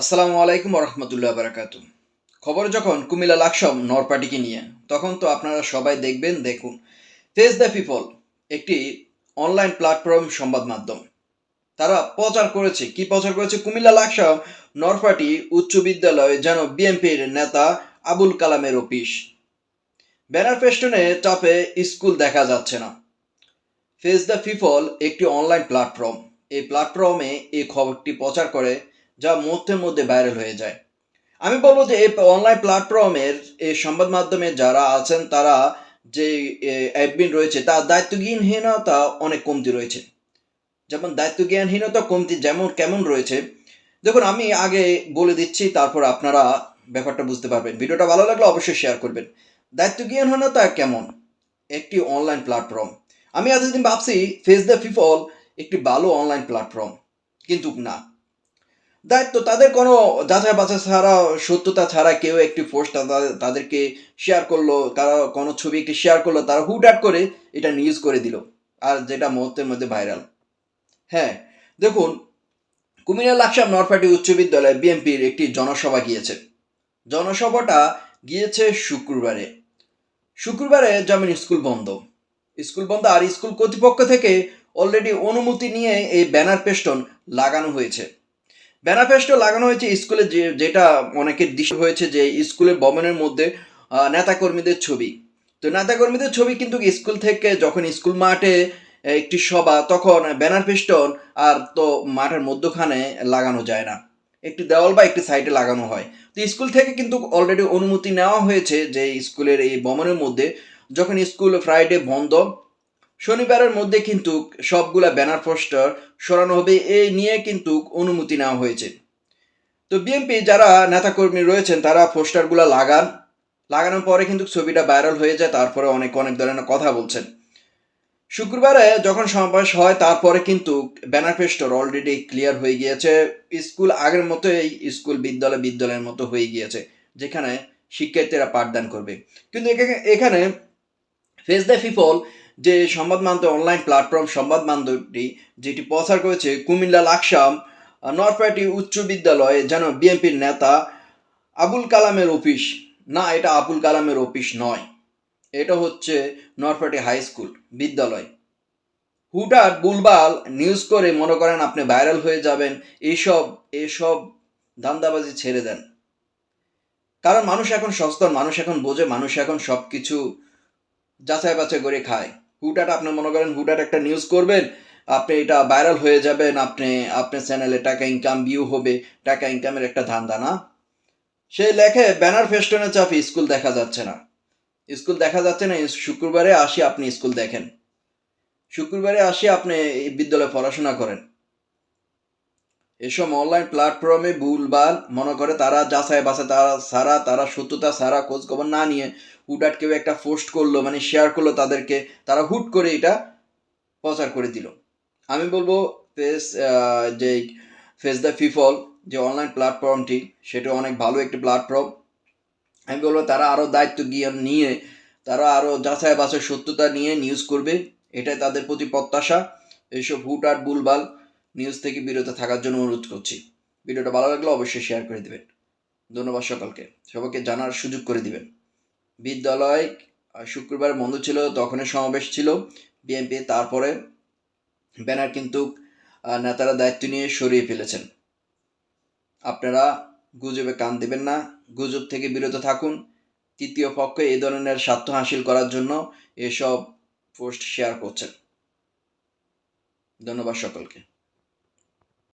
আসসালামু আলাইকুম রহমতুল্লাহ বারাকাতু। খবর যখন কুমিল্লা লাকসাম নরপাটিকে নিয়ে, তখন তো আপনারা সবাই দেখুন ফেস দ্য পিপল একটি অনলাইন প্ল্যাটফর্ম সংবাদ মাধ্যম। তারা প্রচার করেছে, কি প্রচার করেছে? কুমিল্লা লাকসাম নরপাটি উচ্চ বিদ্যালয় যেন বিএনপির নেতা আবুল কালামের অফিস। ব্যানার ফেস্টনে চাপে স্কুল দেখা যাচ্ছে না। ফেস দ্য পিপল একটি অনলাইন প্ল্যাটফর্ম। এই প্ল্যাটফর্মে এই খবরটি প্রচার করে, যা মুহূর্তের মধ্যে ভাইরাল হয়ে যায়। আমি বলবো যে এই অনলাইন প্ল্যাটফর্মের এই সংবাদ মাধ্যমে যারা আছেন, তারা যে অ্যাডমিন রয়েছে তার দায়িত্বজ্ঞানহীনতা অনেক কমতি রয়েছে। যেমন দায়িত্বজ্ঞানহীনতা কমতি যেমন কেমন রয়েছে, দেখুন আমি আগে বলে দিচ্ছি, তারপর আপনারা ব্যাপারটা বুঝতে পারবেন। ভিডিওটা ভালো লাগলে অবশ্যই শেয়ার করবেন। দায়িত্বজ্ঞানহীনতা কেমন? একটি অনলাইন প্ল্যাটফর্ম, আমি এতদিন ভাবছি ফেস দ্য পিপল একটি ভালো অনলাইন প্ল্যাটফর্ম, কিন্তু না। দায়িত্ব তাদের কোনো যাচাই বাছাই ছাড়া, সত্যতা ছাড়া কেউ একটি পোস্ট তাদেরকে শেয়ার করলো, কারো কোনো ছবি একটি শেয়ার করলো, তারা হুটহাট করে এটা নিউজ করে দিল, আর যেটা মুহূর্তের মধ্যে ভাইরাল। হ্যাঁ, দেখুন, কুমিল্লা লাকসাম নরপাটি উচ্চ বিদ্যালয়ে বিএনপির একটি জনসভা গিয়েছে। জনসভাটা গিয়েছে শুক্রবারে। শুক্রবারে যেমন স্কুল বন্ধ, আর স্কুল কর্তৃপক্ষ থেকে অলরেডি অনুমতি নিয়ে এই ব্যানার পেস্টন লাগানো হয়েছে। ব্যানার ফেস্টও লাগানো হয়েছে স্কুলে, যেটা অনেকের দৃশ্য হয়েছে যে স্কুলের ভবনের মধ্যে নেতাকর্মীদের ছবি। তো নেতাকর্মীদের ছবি কিন্তু স্কুল থেকে যখন স্কুল মাঠে একটি সভা, তখন ব্যানার ফেস্টন আর তো মাঠের মধ্যখানে লাগানো যায় না, একটি দেওয়াল বা একটি সাইডে লাগানো হয়। তো স্কুল থেকে কিন্তু অলরেডি অনুমতি নেওয়া হয়েছে যে স্কুলের এই ভবনের মধ্যে, যখন স্কুল ফ্রাইডে বন্ধ, শনিবারের মধ্যে কিন্তু সবগুলা ব্যানার পোস্টার সরানো হবে, এই নিয়ে কিন্তু অনুমতি নেওয়া হয়েছে। তো বিএনপি যারা নেতাকর্মী রয়েছেন তারা পোস্টারগুলো লাগানোর পরে কিন্তু ছবিটা ভাইরাল হয়ে যায়, তারপরে অনেক অনেক ধরনের কথা বলছেন। শুক্রবারে যখন সমাবেশ হয়, তারপরে কিন্তু ব্যানার পোস্টার অলরেডি ক্লিয়ার হয়ে গিয়েছে। স্কুল আগের মতোই, স্কুল বিদ্যালয়ের মতো হয়ে গিয়েছে, যেখানে শিক্ষার্থীরা পাঠদান করবে। কিন্তু এখানে ফেস দ্য পিপল যে সংবাদ মাধ্যম, অনলাইন প্ল্যাটফর্ম সংবাদ মাধ্যমটি যেটি প্রচার করেছে কুমিল্লা লাকসাম নরপাটি উচ্চ বিদ্যালয়ে যেন বিএনপির নেতা আবুল কালামের অফিস। না, এটা আবুল কালামের অফিস নয়, এটা হচ্ছে নরপাটি হাই স্কুল বিদ্যালয়। হুটহাট ভুলভাল নিউজ করে মনে করেন আপনি ভাইরাল হয়ে যাবেন, এইসব এসব ধান্দাবাজি ছেড়ে দেন। কারণ মানুষ এখন সচেতন, মানুষ এখন বোঝে, মানুষ এখন সব কিছু যাচাই বাছাই করে খায়। হুটহাট আপনি মনে করেন হুটহাট একটা নিউজ করবেন, আপনি এটা ভাইরাল হয়ে যাবেন, আপনার চ্যানেলে টাকা ইনকাম, ভিউ হবে, টাকা ইনকামের একটা ধান্দা না। সে লেখে ব্যানার ফেস্টনে চাপি স্কুল দেখা যাচ্ছে না। শুক্রবারে আসি আপনি স্কুল দেখেন, শুক্রবারে আসি আপনি এই বিদ্যালয়ে পড়াশোনা করেন। এসব অনলাইন প্ল্যাটফর্মে ভুলভাল মনে করে তারা যাচাই বাছাই তারা সত্যতা ছাড়া খোঁজ খবর না নিয়ে হুটহাট কেউ একটা পোস্ট করলো, মানে শেয়ার করলো, তাদেরকে তারা হুট করে এটা প্রচার করে দিল। আমি বলবো যে ফেস দ্য পিপল যে অনলাইন প্ল্যাটফর্মটি, সেটা অনেক ভালো একটি প্ল্যাটফর্ম। আমি বলবো তারা আরও দায়িত্ব জ্ঞান নিয়ে, তারা আরও যাচাই বাছাই সত্যতা নিয়ে নিউজ করবে, এটাই তাদের প্রতি প্রত্যাশা। এইসব হুটহাট ভুলভাল নিউজ থেকে বিরত থাকার জন্য অনুরোধ করছি। ভিডিওটা ভালো লাগলে অবশ্যই শেয়ার করে দিবেন। ধন্যবাদ সকলকে, সবাইকে জানার সুযোগ করে দিবেন। বিদ্যালয় শুক্রবার বন্ধ ছিল, তখনই সমাবেশ ছিল বিএনপি, তারপরে ব্যানার কিন্তু নেতারা দায়িত্ব নিয়ে সরিয়ে ফেলেছেন। আপনারা গুজবে কান দেবেন না, গুজব থেকে বিরত থাকুন। তৃতীয় পক্ষ এই ধরনের স্বার্থ হাসিল করার জন্য এসব পোস্ট শেয়ার করছেন। ধন্যবাদ সকলকে।